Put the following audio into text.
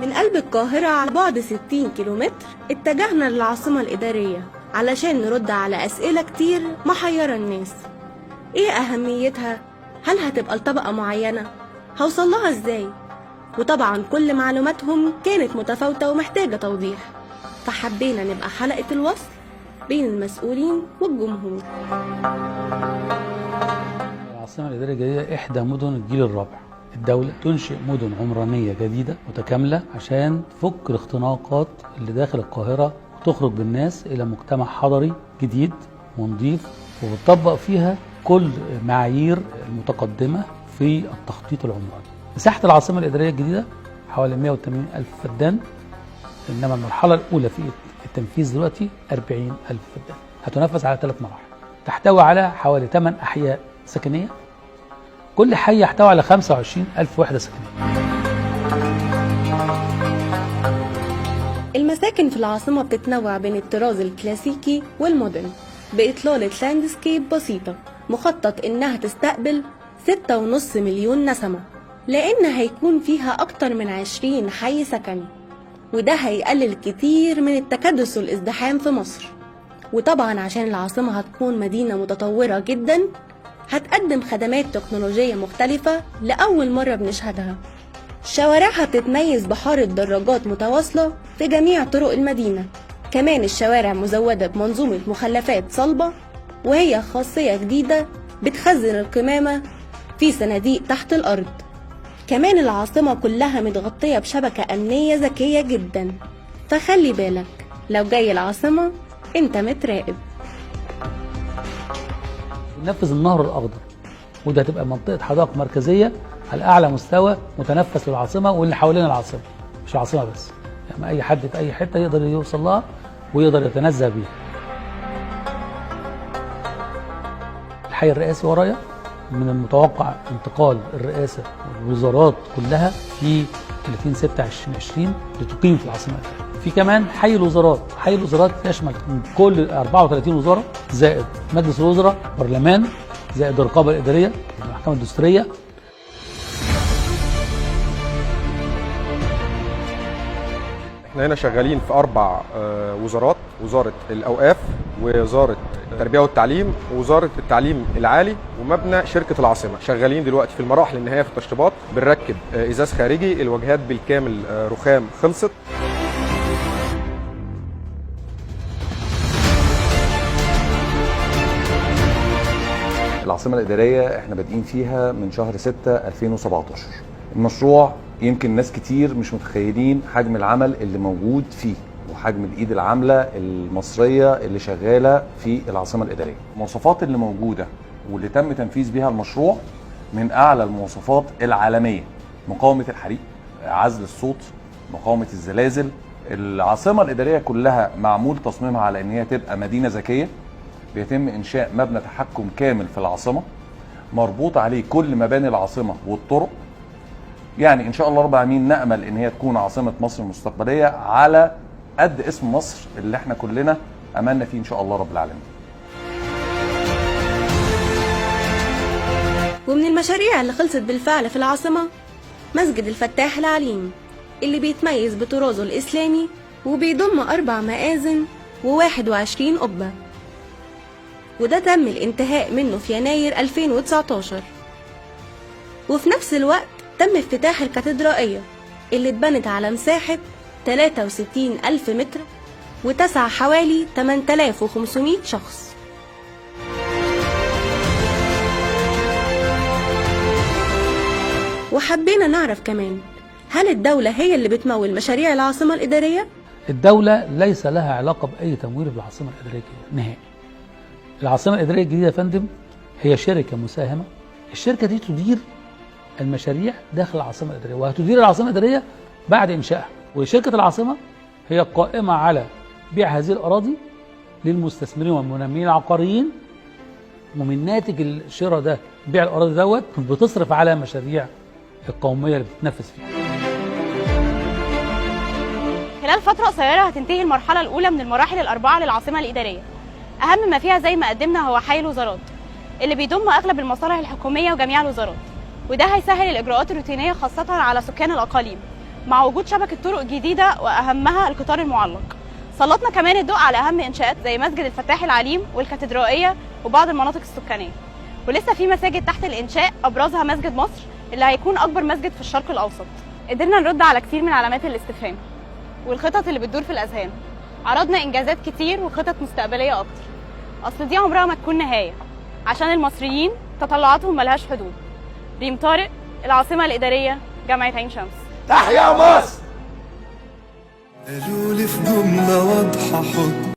من قلب القاهرة على بعد 60 كيلومتر اتجهنا للعاصمة الإدارية علشان نرد على أسئلة كتير محيرة الناس. إيه أهميتها؟ هل هتبقى لطبقة معينة؟ هوصلها إزاي؟ وطبعا كل معلوماتهم كانت متفاوتة ومحتاجة توضيح، فحبينا نبقى حلقة الوصل بين المسؤولين والجمهور. العاصمة الإدارية الجديدة إحدى مدن الجيل الرابع. الدولة تنشئ مدن عمرانية جديدة متكاملة عشان تفك الاختناقات اللي داخل القاهرة وتخرج بالناس إلى مجتمع حضري جديد ونظيف، وتطبق فيها كل معايير المتقدمة في التخطيط العمراني. مساحة العاصمة الإدارية الجديدة حوالي 180 ألف فدان، إنما المرحلة الأولى في التنفيذ دلوقتي 40 ألف فدان. هتنفذ على 3 مراحل، تحتوي على حوالي 8 أحياء سكنية، كل حي يحتوي على 25 ألف وحدة سكنية. المساكن في العاصمة بتتنوع بين الطراز الكلاسيكي والمودرن بإطلالة لاندسكيب بسيطة، مخطط إنها تستقبل 6.5 مليون نسمة، لأن هيكون فيها أكتر من 20 حي سكني، وده هيقلل كتير من التكدس والازدحام في مصر. وطبعا عشان العاصمة هتكون مدينة متطورة جدا، هتقدم خدمات تكنولوجية مختلفة لأول مرة بنشهدها. شوارعها بتتميز بحارة دراجات متواصلة في جميع طرق المدينة، كمان الشوارع مزودة بمنظومة مخلفات صلبة، وهي خاصية جديدة بتخزن القمامة في صناديق تحت الأرض. كمان العاصمة كلها متغطية بشبكة أمنية ذكية جدا، فخلي بالك لو جاي العاصمة انت متراقب. ننفذ النهر الأخضر، وده هتبقى منطقة حدائق مركزية على أعلى مستوى متنفس للعاصمة واللي حوالين العاصمة، مش العاصمة بس، يعني أي حد في أي حتة يقدر يوصل لها ويقدر يتنزه بيها. الحي الرئاسي ورايا، من المتوقع انتقال الرئاسة والوزارات كلها في 30/6/2020 لتقيم في العاصمة الإدارية. في كمان حي الوزارات، حي الوزارات يشمل كل 34 وزارة زائد مجلس الوزراء، برلمان، زائد الرقابة الإدارية، المحكمة الدستورية. احنا هنا شغالين في 4 وزارات: وزارة الأوقاف، ووزارة التربية والتعليم، ووزارة التعليم العالي، ومبنى شركة العاصمة. شغالين دلوقتي في المراحل النهائية في التشطيبات، بنركب إزاز خارجي، الواجهات بالكامل رخام خلصت. العاصمة الإدارية احنا بادئين فيها من شهر 6/2017. المشروع يمكن ناس كتير مش متخيلين حجم العمل اللي موجود فيه وحجم الإيد العاملة المصرية اللي شغالة في العاصمة الإدارية. المواصفات اللي موجودة واللي تم تنفيذ بها المشروع من أعلى المواصفات العالمية: مقاومة الحريق، عزل الصوت، مقاومة الزلازل. العاصمة الإدارية كلها معمول تصميمها على إن هي تبقى مدينة ذكية. بيتم إنشاء مبنى تحكم كامل في العاصمة، مربوط عليه كل مباني العاصمة والطرق. يعني إن شاء الله رب العالمين نأمل إن هي تكون عاصمة مصر المستقبلية على قد اسم مصر اللي احنا كلنا أملنا فيه إن شاء الله رب العالمين. ومن المشاريع اللي خلصت بالفعل في العاصمة مسجد الفتاح العليم، اللي بيتميز بطرازه الإسلامي وبيضم 4 مآذن و21 قبة، وده تم الانتهاء منه في يناير 2019. وفي نفس الوقت تم افتتاح الكاتدرائية اللي اتبنت على مساحة 63 ألف متر وتسع حوالي 8500 شخص. وحبينا نعرف كمان، هل الدولة هي اللي بتمول مشاريع العاصمة الإدارية؟ الدولة ليس لها علاقة بأي تمويل بالعاصمة الإدارية نهائي. العاصمة الإدارية الجديدة يا فندم هي شركة مساهمة، الشركة دي تدير المشاريع داخل العاصمة الإدارية، وهتدير العاصمة الإدارية بعد إنشائها. وشركة العاصمة هي قائمة على بيع هذه الأراضي للمستثمرين والمنمين العقاريين، ومن ناتج الشراء ده، بيع الأراضي دوت، بتصرف على مشاريع القومية اللي بتتنفذ فيها. خلال فترة قصيرة هتنتهي المرحلة الأولى من المراحل ال4 للعاصمة الإدارية. أهم ما فيها زي ما قدمنا هو حي الوزارات اللي بيضم أغلب المصالح الحكومية وجميع الوزارات، وده هيسهل الإجراءات الروتينية خاصة على سكان الأقاليم، مع وجود شبكة طرق جديدة وأهمها القطار المعلق. سلطنا كمان الضوء على أهم إنشاءات زي مسجد الفتاح العليم والكاتدرائية وبعض المناطق السكانية، ولسه في مساجد تحت الإنشاء أبرزها مسجد مصر اللي هيكون أكبر مسجد في الشرق الأوسط. قدرنا نرد على كتير من علامات الاستفهام والخطط اللي بتدور في الأذهان. عرضنا إنجازات كتير وخطط مستقبلية أكتر، أصل دي عمرها ما تكون نهاية، عشان المصريين تطلعاتهم ملهاش حدود. ريم طارق، العاصمة الإدارية، جامعة عين شمس. تحيا مصر. قالوا لي في جملة واضحة حط